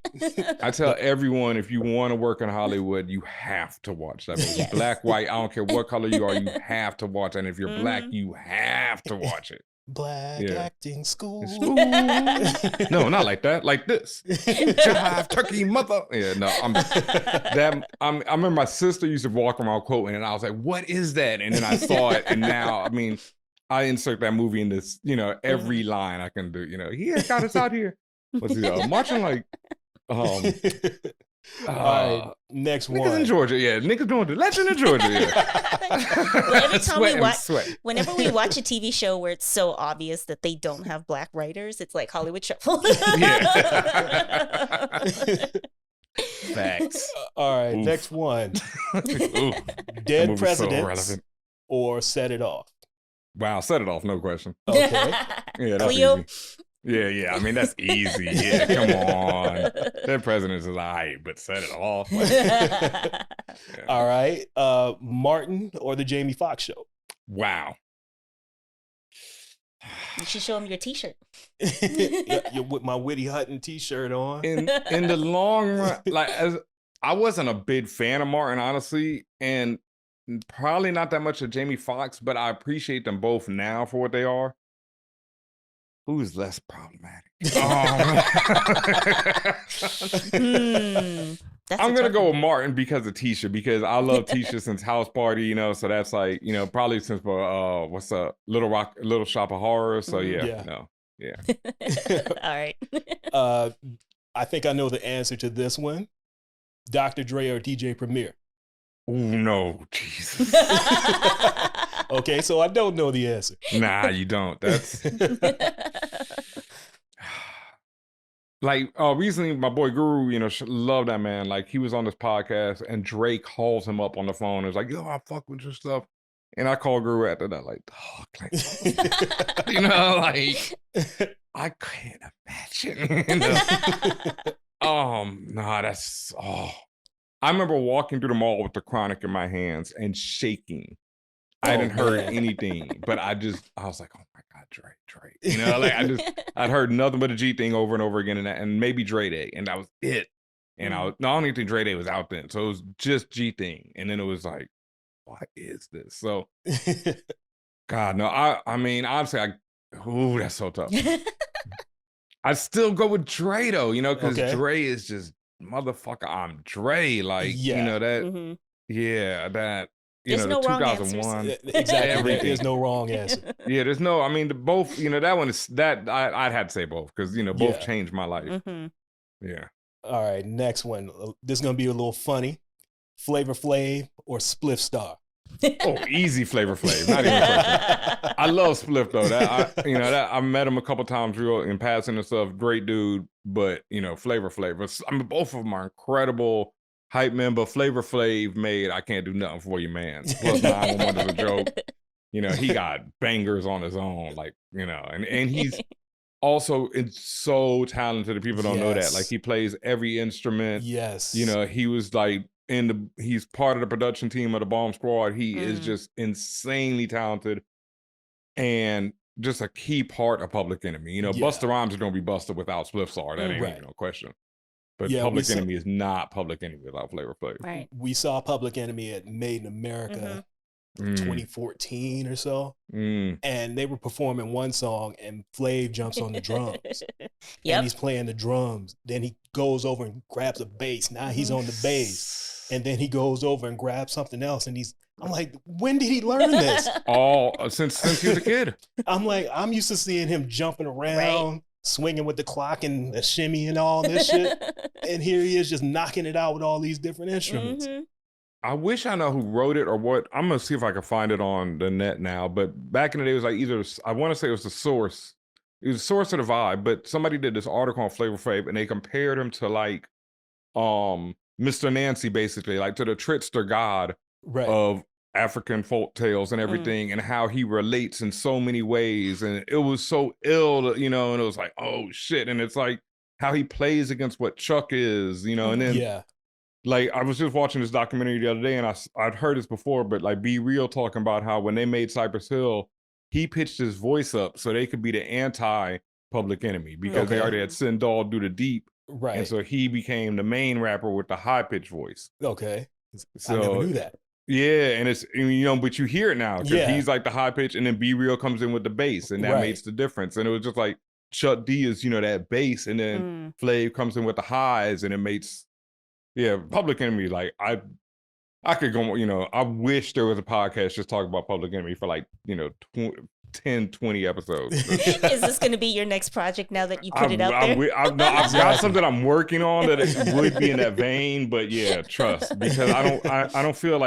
I tell everyone, if you want to work in Hollywood, you have to watch that movie. Yes. Black, white, I don't care what color you are, you have to watch it. And if you're black, you have to watch it. Black Yeah. acting school. No, not like that. Like this. Jive turkey mother. Yeah, no. I remember my sister used to walk around quoting, and I was like, "What is that?" And then I saw it, and now, I mean, I insert that movie in this. You know, every line I can do. You know, he has got us out here. What's he marching like? All right, next Niggas one. in Georgia, yeah. Niggas doing the legend of Georgia, yeah. Well, every time we Sweat and watch, sweat. whenever we watch a TV show where it's so obvious that they don't have black writers, it's like Hollywood Shuffle. Facts. All right, Oof. next one. Ooh, that Dead movie's so Presidents relevant. or Set It Off. Wow, set it off, no question. Okay. Yeah, that's Cleo. easy. Yeah. I mean, that's easy. Yeah, come on. Their president is all right, but set it off. Like, yeah. All right, Martin or the Jamie Foxx Show. Wow. You should show him your T-shirt. You're with my Whitty Hutton T-shirt on. In the long run, like I wasn't a big fan of Martin, honestly, and probably not that much of Jamie Foxx, but I appreciate them both now for what they are. Who's less problematic? I'm gonna go with Martin because of Tisha, because I love Tisha since House Party, you know. So that's like, you know, probably since what's up, Little Shop of Horrors. So yeah. All right. I think I know the answer to this one. Dr. Dre or DJ Premier. Oh no, Jesus. Okay, so I don't know the answer. Nah, you don't. That's like recently my boy Guru, you know, love that man. Like he was on this podcast and Dre calls him up on the phone and was like, yo, I fuck with your stuff. And I called Guru after that, like, oh, you know, like I can't imagine. You know? I remember walking through the mall with the Chronic in my hands and shaking. I hadn't heard anything, but I was like, oh my God, Dre. You know, like I'd heard nothing but a G thing over and over again, and maybe Dre Day, and that was it. And I don't even think Dre Day was out then, so it was just G thing, and then it was like, what is this? So, God, no, I mean, honestly, that's so tough. I'd still go with Dre though, you know, because Dre is just motherfucker. I'm Dre, like you know that, that. You There's know, no wrong 2001. Exactly. There's no wrong answer. Yeah, there's no, I mean, both, you know, that one is, that I'd have to say both because, you know, both changed my life. Yeah. All right, next one. This is going to be a little funny. Flavor Flav or Spliff Star? Oh, easy Flavor Flav. Not even a question. I love Spliff though. I met him a couple times real in passing and stuff. Great dude, but, you know, Flavor Flav. I mean, both of them are incredible. Hype member, Flavor Flav made I Can't Do Nothing For You Man. Plus 911 is a joke. You know, he got bangers on his own, like, you know, and he's also so talented that people don't know that. Like he plays every instrument. Yes. You know, he was like he's part of the production team of the Bomb Squad. He is Mm. just insanely talented and just a key part of Public Enemy. You know, Yeah. Busta Rhymes is gonna be Busta without Spliff Star. That ain't Right. even no question. But Yeah, Public Enemy is not Public Enemy without Flavor Flav. Right. We saw Public Enemy at Made in America 2014 or so. Mm. And they were performing one song and Flav jumps on the drums. And Yep. he's playing the drums. Then he goes over and grabs a bass. Now he's on the bass. And then he goes over and grabs something else. And I'm like, when did he learn this? All since he was a kid. I'm like, I'm used to seeing him jumping around, swinging with the clock and the shimmy and all this shit. And here he is just knocking it out with all these different instruments. Mhm. I wish I know who wrote it or what. I'm gonna see if I can find it on the net now. But back in the day, it was like either I want to say it was the Source. It was the Source of the Vibe. But somebody did this article on Flavor Flav, and they compared him to like Mr. Nancy, basically, like to the trickster god of African folk tales and everything, and how he relates in so many ways. And it was so ill, you know. And it was like, oh shit. And it's like how he plays against what Chuck is, you know. And then like I was just watching this documentary the other day, and I'd heard this before, but like Be Real talking about how when they made Cypress Hill, he pitched his voice up so they could be the anti-Public Enemy because they already had Sin Doll do the deep, and so he became the main rapper with the high pitched voice. Okay, so, I never knew that. Yeah, and it's, you know, but you hear it now because he's like the high pitch, and then Be Real comes in with the bass, and that makes the difference. And it was just like Chuck D is, you know, that bass, and then Flav comes in with the highs, and it makes. Yeah, Public Enemy, like I could go, you know, I wish there was a podcast just talking about Public Enemy for like, you know, 10, 20 episodes. Is this going to be your next project now that you put it out there? I've got something I'm working on that it would be in that vein, but yeah, trust, because I don't feel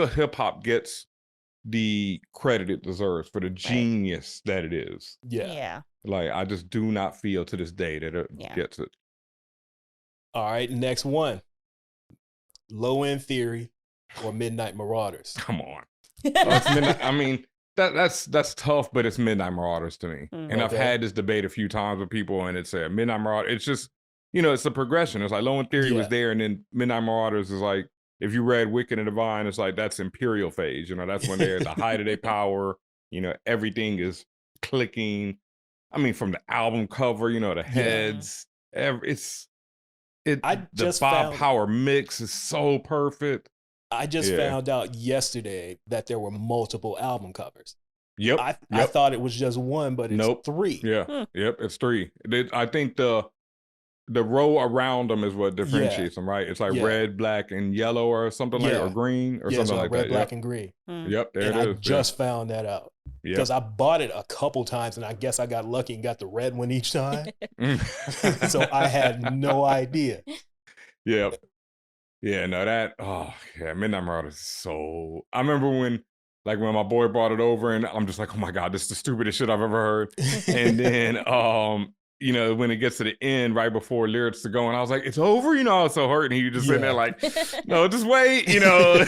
hip hop gets the credit it deserves for the genius that it is. Yeah. Like I just do not feel to this day that it gets it. All right, next one. Low End Theory or Midnight Marauders. Come on. I mean, that's tough, but it's Midnight Marauders to me. And I've had this debate a few times with people, and it's a Midnight Marauders. It's just, you know, it's a progression. It's like Low End Theory was there, and then Midnight Marauders is like, if you read Wicked and Divine, it's like that's Imperial phase. You know, that's when they're at the height of their power. You know, everything is clicking. I mean, from the album cover, you know, the heads, the five power mix is so perfect. I just found out yesterday that there were multiple album covers. Yep. I thought it was just one, but it's three. Yeah. Yep. It's three. I think the row around them is what differentiates them, right? It's like red, black, and yellow or something like or green or something like red, that. Black, and green. Yep. There and it is. I just found that out. Because I bought it a couple times, and I guess I got lucky and got the red one each time. So I had no idea. Yeah. Yeah, no, Midnight Marauders is so... I remember when my boy brought it over, and I'm just like, oh my God, this is the stupidest shit I've ever heard. And then, you know, when it gets to the end, right before lyrics to go, and I was like, it's over? You know, I was so hurt, and he just sitting there like, no, just wait, you know.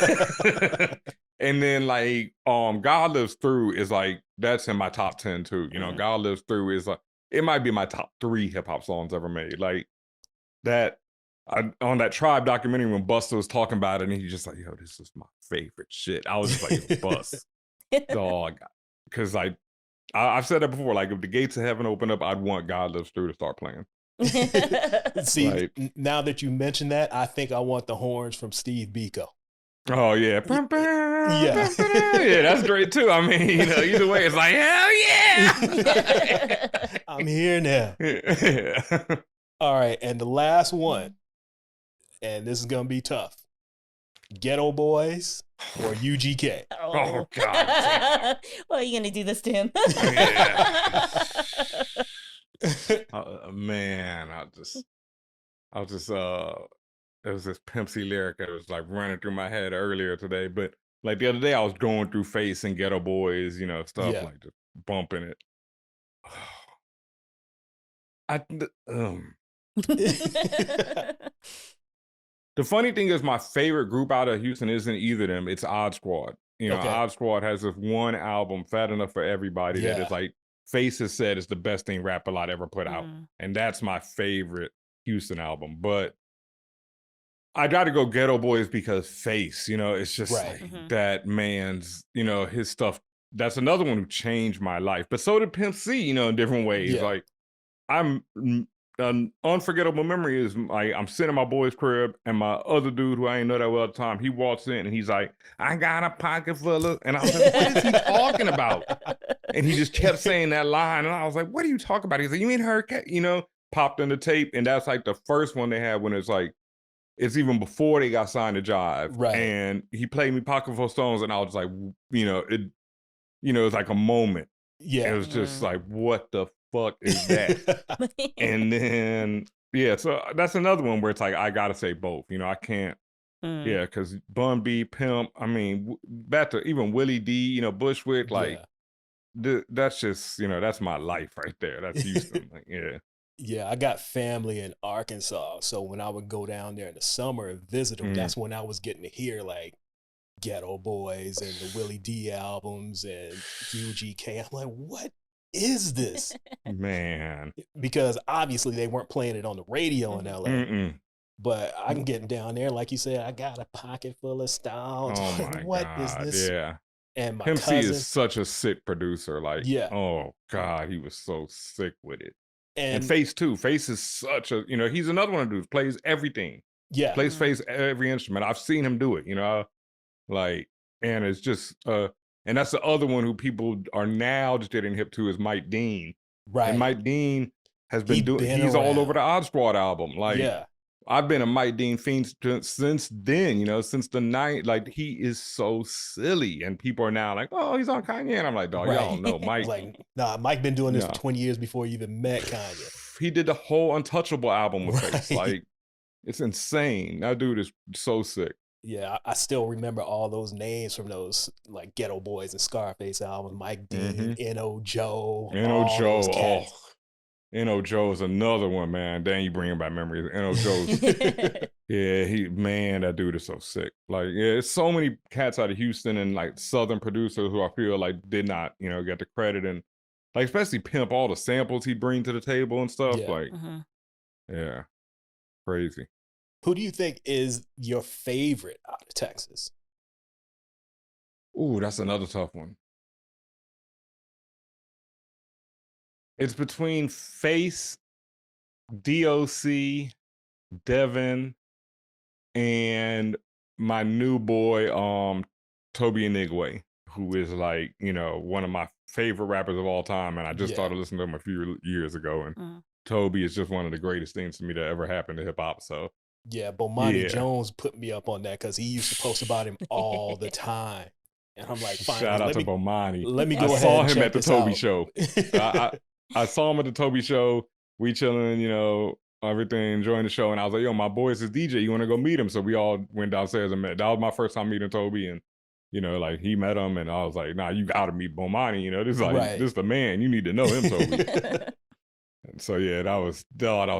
And then like God Lives Through is like, that's in my top 10 too. You know, God Lives Through is like, it might be my top 3 hip hop songs ever made. Like that, on that Tribe documentary when Busta was talking about it, and he's just like, yo, this is my favorite shit. I was just like, Bust. Dog. Because like, I've said that before, like if the gates of heaven open up, I'd want God Lives Through to start playing. See, like, now that you mention that, I think I want the horns from Steve Biko. Oh yeah. Yeah, that's great too. I mean, you know, either way, it's like, hell yeah. I'm here now. All right, and the last one, and this is gonna be tough. Ghetto Boys or UGK? Oh God. Well, are you gonna do this to him? Man, I'll just it was this Pimp C lyric that was like running through my head earlier today, but like the other day I was going through Face and Ghetto Boys, you know, stuff like just bumping it. The funny thing is, my favorite group out of Houston isn't either of them. It's Odd Squad. You know, Odd Squad has this one album, Fat Enough for Everybody, that is like Face has said is the best thing Rap-A-Lot ever put out, and that's my favorite Houston album. But I got to go Ghetto Boys because Face, it's just Right. like that man's, his stuff. That's another one who changed my life. But so did Pimp C, in different ways. Yeah. Like an unforgettable memory is like I'm sitting in my boy's crib and my other dude who I ain't know that well at the time, he walks in and he's like, I got a pocket full of, and I was like, what is he talking about? And he just kept saying that line. And I was like, what are you talking about? He's like, you ain't heard, popped in the tape. And that's like the first one they had when it's like, it's even before they got signed to Jive. Right. And he played me Pocket Full of Stones and I was like, it was like a moment. Yeah. It was just like, what the fuck is that? And then, so that's another one where it's like, I gotta say both. I can't, because Bun B, Pimp, I mean, back to even Willie D, Bushwick, like, that's just, that's my life right there. That's Houston. Like, yeah. Yeah, I got family in Arkansas. So when I would go down there in the summer and visit them, that's when I was getting to hear like Ghetto Boys and the Willie D albums and UGK. I'm like, what is this? Man. Because obviously they weren't playing it on the radio in LA. But I'm getting down there, like you said, I got a pocket full of stones. Oh my What God, is this? yeah. And my Pimp C cousin, is such a sick producer. Like, Yeah. oh God, he was so sick with it. And and Face too. Face is such a, he's another one of those plays everything. yeah, Plays Face every instrument. I've seen him do it, like, and it's just, and that's the other one who people are now just getting hip to is Mike Dean. right. And Mike Dean has been been he's all around. over the Odd Squad album. Like, Yeah. I've been a Mike Dean fiend since then, since the night. Like, he is so silly. And people are now like, oh, he's on Kanye. And I'm like, dog, y'all don't know. Mike. Like, nah, Mike been doing this Yeah. for 20 years before you even met Kanye. He did the whole Untouchable album with Face. Right. Like, it's insane. That dude is so sick. Yeah, I still remember all those names from those like Ghetto Boys and Scarface albums. Mike Dean, N.O. Joe. N.O. all Joe. those cats. N.O. Joe is another one, man. Dang, you bringing back memories. N.O. Joe's. That dude is so sick. Like, it's so many cats out of Houston and like Southern producers who I feel like did not, get the credit, and like especially Pimp, all the samples he bring to the table and stuff. Yeah. Like, crazy. Who do you think is your favorite out of Texas? Ooh, that's another tough one. It's between Face, DOC, Devin, and my new boy, Toby Inigwe, who is like, one of my favorite rappers of all time. And I just started listening to him a few years ago. And Toby is just one of the greatest things to me that ever happened to hip hop. So Yeah, Bomani Jones put me up on that because he used to post about him all the time. And I'm like, fine. shout out to Bomani. Let me go I ahead saw and him check at the this Toby out. show. I saw him at the Toby show. We chilling, everything, enjoying the show. And I was like, yo, my boy's his DJ. You want to go meet him? So we all went downstairs and met. That was my first time meeting Toby. And, like he met him. And I was like, nah, you got to meet Bomani. This is like, this is the man. You need to know him, Toby. And so, that was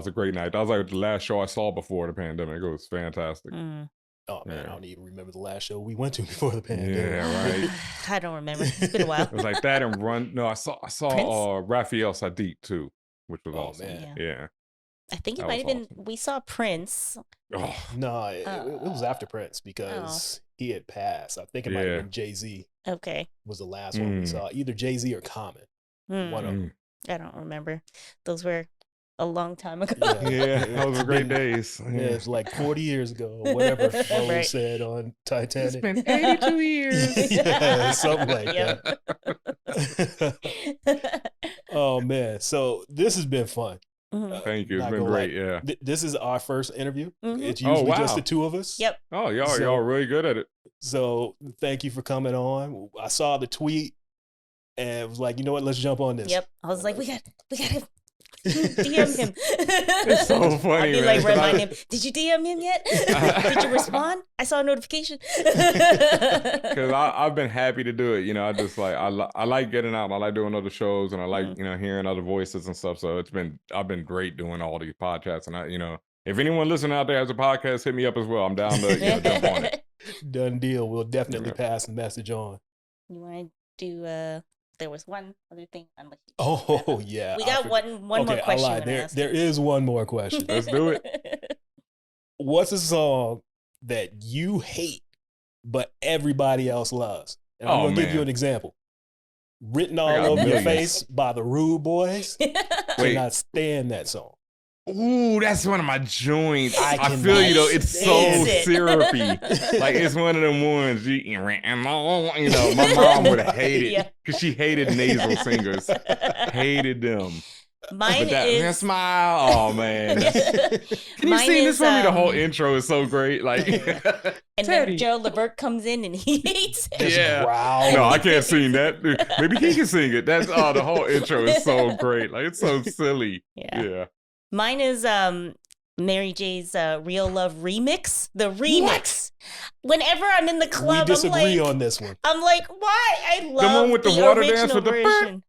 a great night. That was like the last show I saw before the pandemic. It was fantastic. Oh, man, I don't even remember the last show we went to before the pandemic. Yeah, right. I don't remember. It's been a while. It was like that and Run. No, I saw Raphael Sadiq too, which was awesome. Man. Yeah. I think it That might have was been, we saw Prince. Oh, No, it was after Prince because he had passed. I think it might have been Jay-Z Okay. was the last one we saw. Either Jay-Z or Common. One of them. I don't remember. Those were a long time ago. yeah, those were great days. Yeah, it's like 40 years ago, or whatever Rose Right. said on Titanic. It's been 82 years. Yeah, something like Yep. that. Oh, man. So this has been fun. Thank you. It's Not been gonna great. lie. Yeah. This is our first interview. Mhm. It's usually wow. just the two of us. Yep. Oh, y'all So- are really good at it. So thank you for coming on. I saw the tweet and was like, you know what? Let's jump on this. Yep. I was like, we got to DM him. It's so funny, I'd be man, like, 'cause remind him, did you DM him yet? Did you respond? I saw a notification. Because I've been happy to do it. I just like I like getting out. I like doing other shows, and I like hearing other voices and stuff. So I've been great doing all these podcasts. And if anyone listening out there has a podcast, hit me up as well. I'm down to jump on it. Done deal. We'll definitely pass the message on. You want to do, there was one other thing. Unless you Oh, yeah. We got one more Okay, question. I lied. There is one more question. Let's do it. What's a song that you hate, but everybody else loves? And I'm going to give you an example. Written All Over Your Face by the Rude Boys. Cannot stand that song. Ooh, that's one of my joints. I feel you though. It's so syrupy. Like it's one of them ones. My mom would have hated it because she hated nasal singers. Hated them. Mine is smile. Oh man, can you sing this for me? The whole intro is so great. Like, and then Gerald Levert comes in and he hates it. Yeah, no, I can't sing that. Maybe he can sing it. That's the whole intro is so great. Like it's so silly. Yeah. Mine is Mary J's Real Love remix. The remix. Whenever I'm in the club, we disagree on this one. I'm like, why? I love the one with the water dance with version.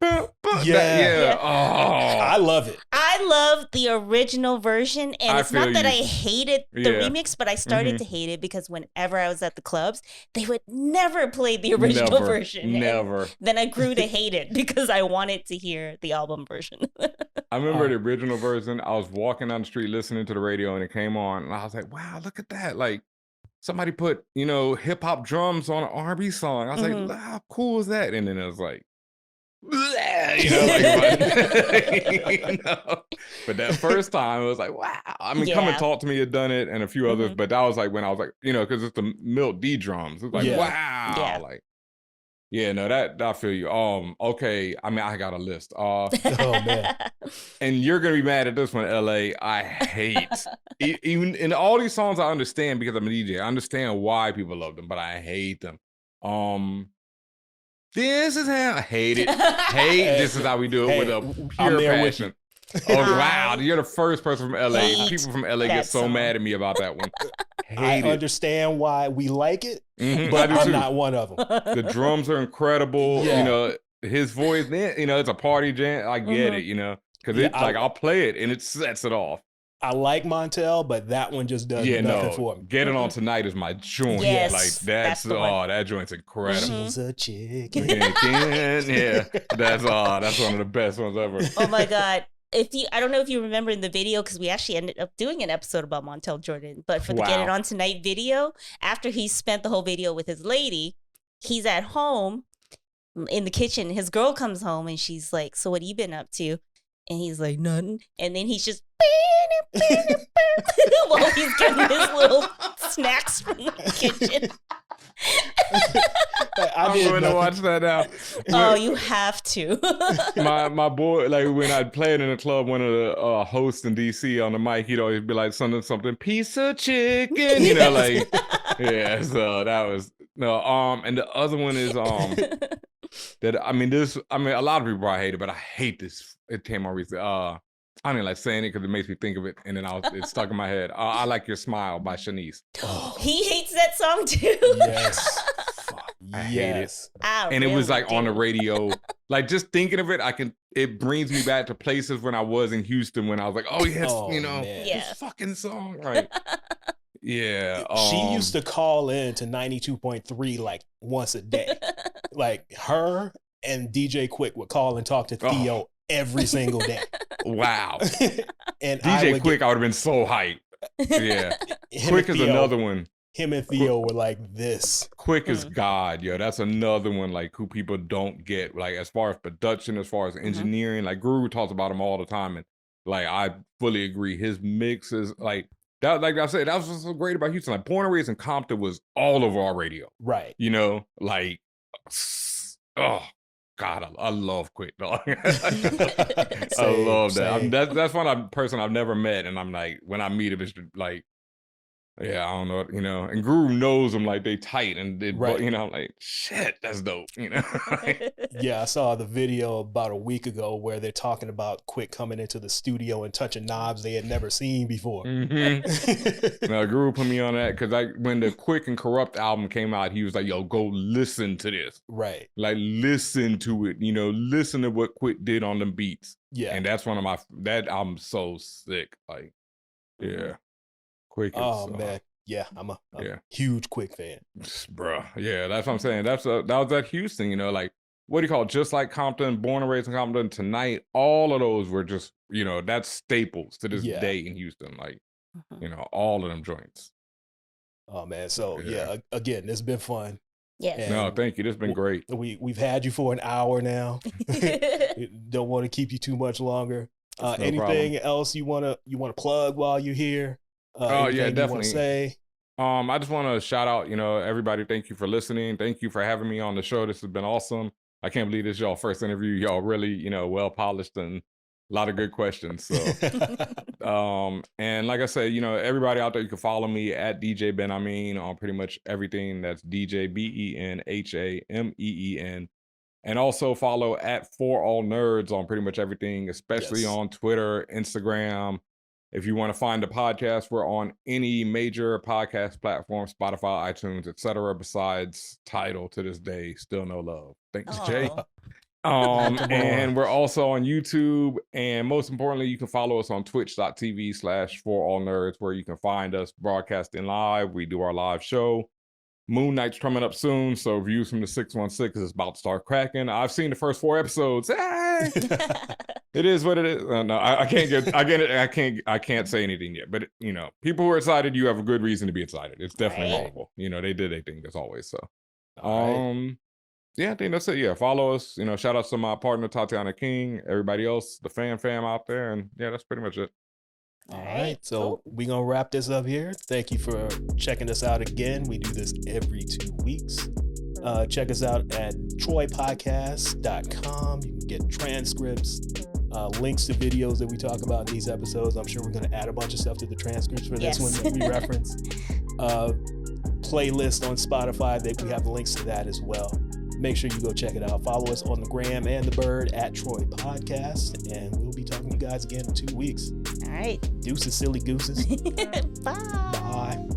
Yeah. Oh, I love it. I love the original version, and it's not that I hated the remix, but I started to hate it because whenever I was at the clubs, they would never play the original version. Never. And then I grew to hate it because I wanted to hear the album version. I remember the original version. I was walking down the street listening to the radio, and it came on, and I was like, "Wow, look at that!" Like somebody put hip hop drums on an R&B song. I was like, "How cool is that?" And then it was like. But that first time it was like, wow. I mean, Come and Talk to Me had done it and a few others, but that was like when I was like, because it's the Milk D drums. It's like, wow. Like, no, that I feel you. Okay. I mean, I got a list. Oh man. And you're gonna be mad at this one, LA. I hate even in all these songs I understand because I'm a DJ. I understand why people love them, but I hate them. This is how I hate it. This is how we do it with a pure passion. Oh wow, you're the first person from LA. People from LA get so mad at me about that one. I understand why we like it, but I'm not one of them. The drums are incredible. His voice. It's a party jam. I get it. Because it's like I'll play it and it sets it off. I like Montel, but that one just does nothing for me. Get It On Tonight is my joint. Yes, like that's that joint's incredible. She's a chicken. That's one of the best ones ever. Oh my God. I don't know if you remember in the video, because we actually ended up doing an episode about Montel Jordan, but for the Get It On Tonight video, after he spent the whole video with his lady, he's at home in the kitchen. His girl comes home and she's like, "So what have you been up to?" And he's like, "Nothing." And then he's just while he's getting his little snacks from the kitchen. I'm going to watch that now. Oh, you have to. my boy, like when I'd play it in a club, one of the hosts in DC on the mic, he'd always be like something, piece of chicken, So that was and the other one is that a lot of people probably hate it, but I hate this. It came on recently. I don't like saying it because it makes me think of it, and then it's stuck in my head. I Like Your Smile by Shanice. He hates that song too. Yes. I hate it. And it was like on the radio. Like just thinking of it, it brings me back to places when I was in Houston when I was like, oh yes, this fucking song. Like, yeah. She used to call in to 92.3 like once a day. Like her and DJ Quick would call and talk to Theo every single day. Wow. And DJ Quick, I would have been so hyped. Yeah. Quick is another one. Him and Theo were like this. Quick is God, yo. That's another one like who people don't get. Like as far as production, as far as engineering, like Guru talks about him all the time, and like I fully agree. His mix is like that. Like I said, that was what's so great about Houston. Like Born and Raised in Compton was all over our radio, right? Like God, I love Quick, dog. I love that. That's one person I've never met, and I'm like, when I meet him, it's like, yeah, I don't know, and Guru knows them like they tight, and I'm like, shit, that's dope, Yeah, I saw the video about a week ago where they're talking about Quick coming into the studio and touching knobs they had never seen before. Now, Guru put me on that because when the Quick and Corrupt album came out, he was like, yo, go listen to this. Right. Like, listen to it, listen to what Quick did on them beats. Yeah. And that's one of that album's so sick. Like, yeah. Quick is, man. Yeah, I'm a huge Quick fan. Bruh. Yeah, that's what I'm saying. That was at Houston, like, what do you call it? Just Like Compton, Born and Raised in Compton, Tonight, all of those were just, that's staples to this day in Houston. Like, all of them joints. Oh man, so yeah, again, it's been fun. Yes. No, thank you. This has been great. We've had you for an hour now. Don't want to keep you too much longer. No anything else you wanna plug while you're here? Oh yeah, definitely. You wanna say? I just want to shout out, everybody. Thank you for listening. Thank you for having me on the show. This has been awesome. I can't believe this is y'all first interview. Y'all really, well polished and a lot of good questions. So, and like I said, everybody out there, you can follow me at DJ Benhameen on pretty much everything. That's DJ BenHameen, and also follow at For All Nerds on pretty much everything, especially on Twitter, Instagram. If you want to find the podcast, we're on any major podcast platform, Spotify, iTunes, etc. Besides Tidal to this day, still no love. Thanks, Jay. And we're also on YouTube. And most importantly, you can follow us on twitch.tv/forallnerds, where you can find us broadcasting live. We do our live show. Moon Knight's coming up soon, so views from the 616 is about to start cracking. I've seen the first 4 episodes. Hey! It is what it is. No, I can't say anything yet. But people who are excited, you have a good reason to be excited. It's definitely horrible. They did their thing as always. So, yeah, I think that's it. Yeah, follow us. Shout out to my partner Tatiana King, everybody else, the fam out there, and yeah, that's pretty much it. All right, so we're going to wrap this up here. Thank you for checking us out again. We do this every 2 weeks. Check us out at troypodcast.com. You can get transcripts, links to videos that we talk about in these episodes. I'm sure we're going to add a bunch of stuff to the transcripts for this one that we reference. Playlist on Spotify, that we have the links to that as well. Make sure you go check it out. Follow us on the gram and the bird at Troy Podcast, and we'll be talking to you guys again in 2 weeks. All right. Deuces, silly gooses. Bye. Bye.